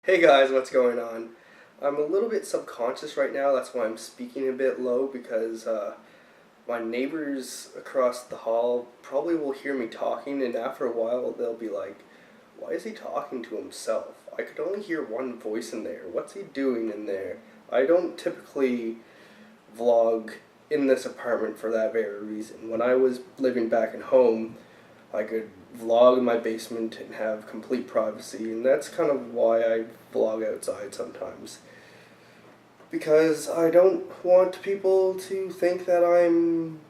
Hey guys, what's going on? I'm a little bit subconscious right now, that's why I'm speaking a bit low because my neighbors across the hall probably will hear me talking, and after a while they'll be like, why is he talking to himself? I could only hear one voice in there. What's he doing in there? I don't typically vlog in this apartment for that very reason. When I was living back at home, I could vlog in my basement and have complete privacy, and that's kind of why I vlog outside sometimes. Because I don't want people to think that I'm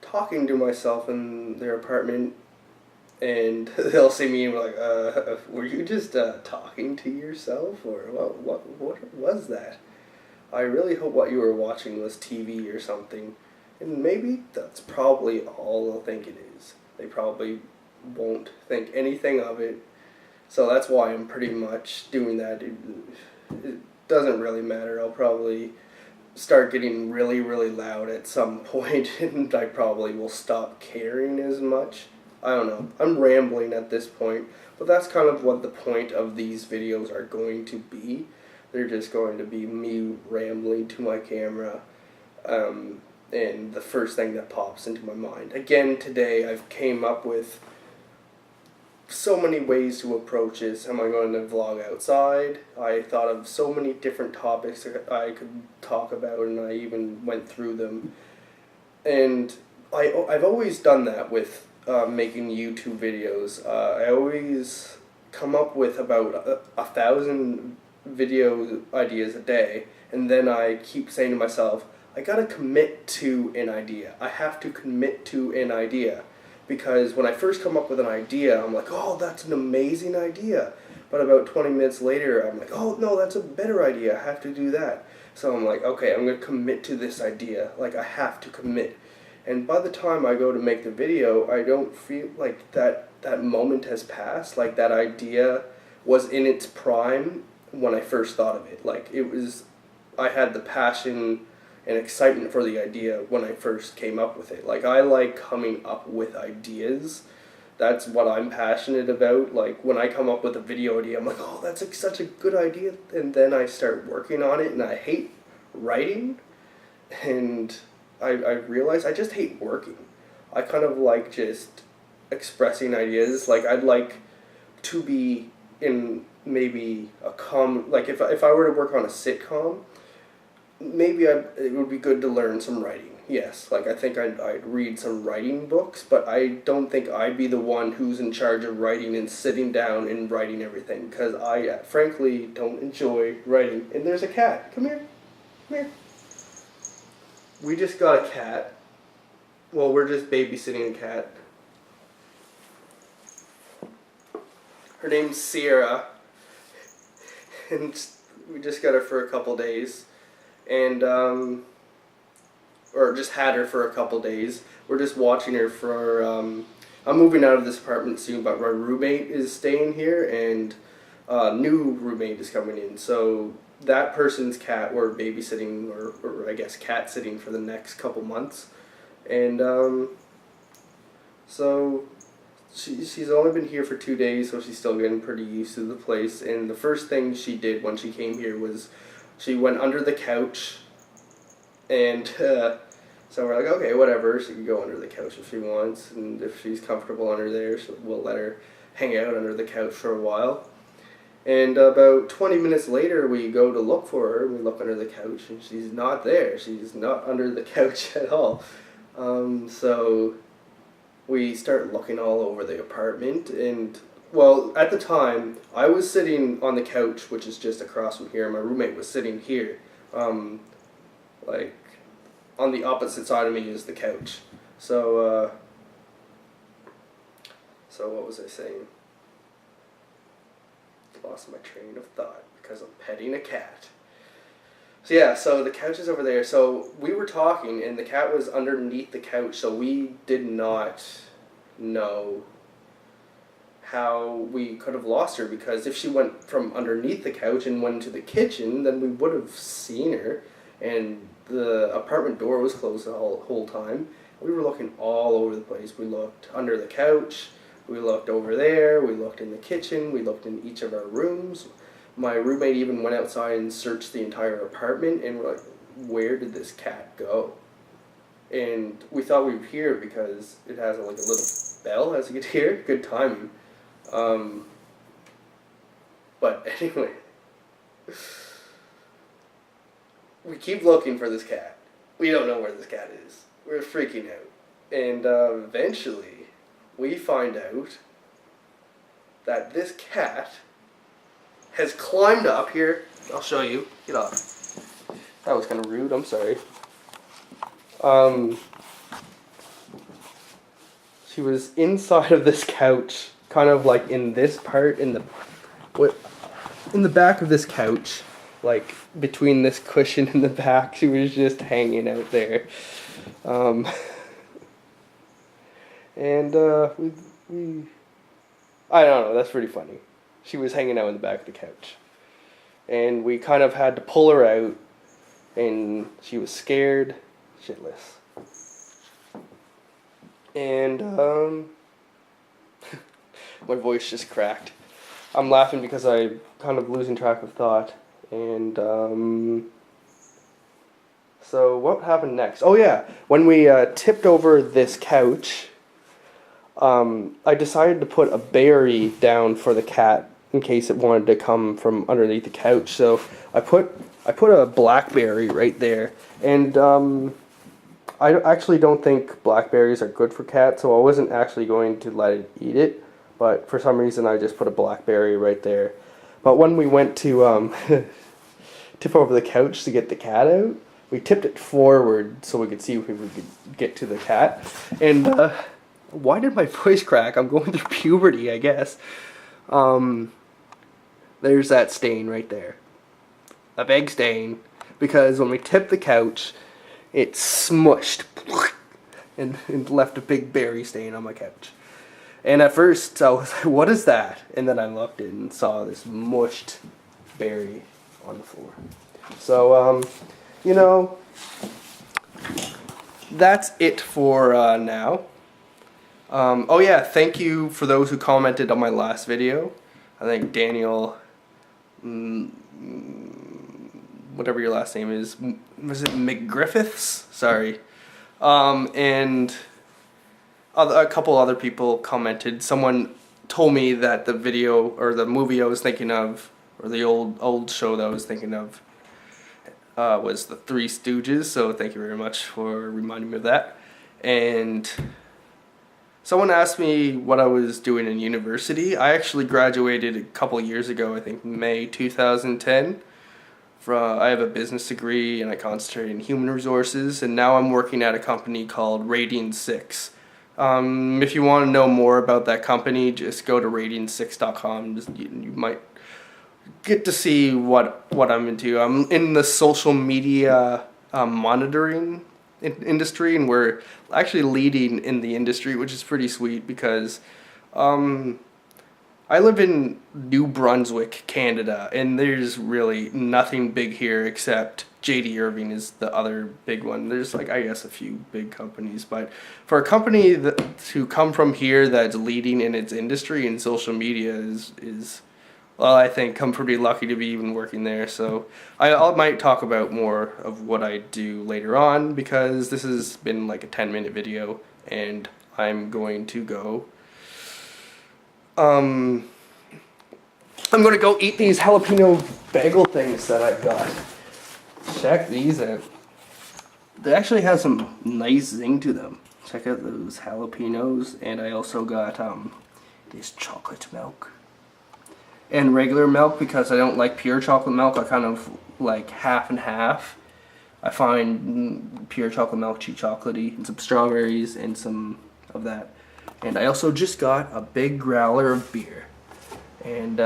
talking to myself in their apartment, and they'll see me and be like, were you just talking to yourself, or what was that? I really hope what you were watching was TV or something, and maybe that's probably all they'll think it is. They probably won't think anything of it, so that's why I'm pretty much doing that. It doesn't really matter. I'll probably start getting really, really loud at some point, and I probably will stop caring as much. I don't know. I'm rambling at this point, but that's kind of what the point of these videos are going to be. They're just going to be me rambling to my camera, and the first thing that pops into my mind. Again, today I've came up with so many ways to approach this. Am I going to vlog outside? I thought of so many different topics that I could talk about, and I even went through them. And I've always done that with making YouTube videos. I always come up with about 1,000 video ideas a day, and then I keep saying to myself, I gotta commit to an idea. I have to commit to an idea. Because when I first come up with an idea, I'm like, oh, that's an amazing idea. But about 20 minutes later, I'm like, oh, no, that's a better idea. I have to do that. So I'm like, okay, I'm going to commit to this idea. Like, I have to commit. And by the time I go to make the video, I don't feel like that moment has passed. Like, that idea was in its prime when I first thought of it. Like, I had the passion and excitement for the idea when I first came up with it. Like, I like coming up with ideas. That's what I'm passionate about. Like, when I come up with a video idea, I'm like, oh, that's such a good idea. And then I start working on it, and I hate writing. And I realize I just hate working. I kind of like just expressing ideas. Like, I'd like to be in maybe like if I were to work on a sitcom, maybe it would be good to learn some writing. Yes, like I think I'd read some writing books, but I don't think I'd be the one who's in charge of writing and sitting down and writing everything, because I frankly don't enjoy writing. And there's a cat. Come here. Come here. We just got a cat. Well, we're just babysitting a cat. Her name's Sierra, and we just got her for a couple days. And or just had her for a couple days. We're just watching her for I'm moving out of this apartment soon, but my roommate is staying here, and a new roommate is coming in, so that person's cat we're babysitting, or I guess cat sitting for the next couple months. And so she's only been here for 2 days, so she's still getting pretty used to the place. And the first thing she did when she came here was she went under the couch, and so we're like, okay, whatever, she can go under the couch if she wants, and if she's comfortable under there, so we'll let her hang out under the couch for a while. And about 20 minutes later, we go to look for her, and we look under the couch, and she's not there. She's not under the couch at all. So we start looking all over the apartment, and well, at the time, I was sitting on the couch, which is just across from here. My roommate was sitting here. Like, on the opposite side of me is the couch. So what was I saying? Lost my train of thought because I'm petting a cat. So yeah, so the couch is over there. So we were talking, and the cat was underneath the couch, so we did not know how we could have lost her, because if she went from underneath the couch and went into the kitchen, then we would have seen her, and the apartment door was closed the whole time. We were looking all over the place. We looked under the couch, we looked over there, we looked in the kitchen, we looked in each of our rooms, My roommate even went outside and searched the entire apartment, and we're like, where did this cat go? And we thought we'd hear it because it has like a little bell, as you could hear. Good timing. But anyway, we keep looking for this cat. We don't know where this cat is. We're freaking out. And eventually, we find out that this cat has climbed up here. I'll show you. Get off. That was kind of rude. I'm sorry. She was inside of this couch, kind of like in this part, in the back of this couch, like between this cushion and the back. She was just hanging out there. And we I don't know, that's pretty funny. She was hanging out in the back of the couch. And we kind of had to pull her out, and she was scared shitless. And my voice just cracked. I'm laughing because I'm kind of losing track of thought. And so what happened next? Oh yeah, when we tipped over this couch, I decided to put a berry down for the cat in case it wanted to come from underneath the couch. So I put a blackberry right there, and I actually don't think blackberries are good for cats, so I wasn't actually going to let it eat it, but for some reason I just put a blackberry right there. But when we went to tip over the couch to get the cat out, we tipped it forward so we could see if we could get to the cat. And why did my voice crack? I'm going through puberty, I guess. There's that stain right there. A big stain, because when we tipped the couch, it smushed and left a big berry stain on my couch. And at first I was like, what is that? And then I looked and saw this mushed berry on the floor. So, you know, that's it for now. Oh yeah, thank you for those who commented on my last video. I think Daniel, whatever your last name is, was it McGriffiths? Sorry. And a couple other people commented. Someone told me that the video or the movie I was thinking of, or the old show that I was thinking of, was the Three Stooges. So thank you very much for reminding me of that. And someone asked me what I was doing in university. I actually graduated a couple years ago, I think May 2010. I have a business degree and I concentrate in human resources, and now I'm working at a company called Radian6. If you want to know more about that company, just go to radian6.com. You might get to see what I'm into. I'm in the social media monitoring industry, and we're actually leading in the industry, which is pretty sweet because I live in New Brunswick, Canada, and there's really nothing big here except J.D. Irving is the other big one. There's like, I guess, a few big companies, but for a company to come from here that's leading in its industry in social media is well, I think I'm pretty lucky to be even working there. So I might talk about more of what I do later on, because this has been like a 10-minute video and I'm going to go I'm going to go eat these jalapeno bagel things that I got. Check these out. They actually have some nice zing to them. Check out those jalapenos. And I also got this chocolate milk. And regular milk, because I don't like pure chocolate milk. I kind of like half and half. I find pure chocolate milk too chocolatey. And some strawberries and some of that. And I also just got a big growler of beer. And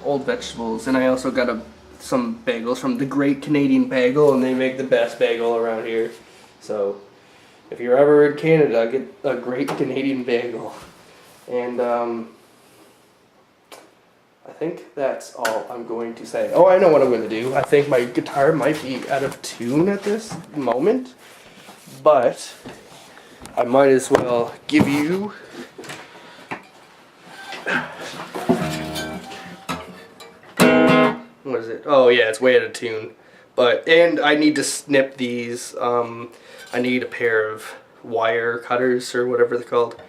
old vegetables. And I also got some bagels from the Great Canadian Bagel, and they make the best bagel around here. So if you're ever in Canada, get a Great Canadian Bagel. And I think that's all I'm going to say. Oh, I know what I'm going to do. I think my guitar might be out of tune at this moment, but I might as well give you What is it? Oh yeah, it's way out of tune. But and I need to snip these. I need a pair of wire cutters or whatever they're called.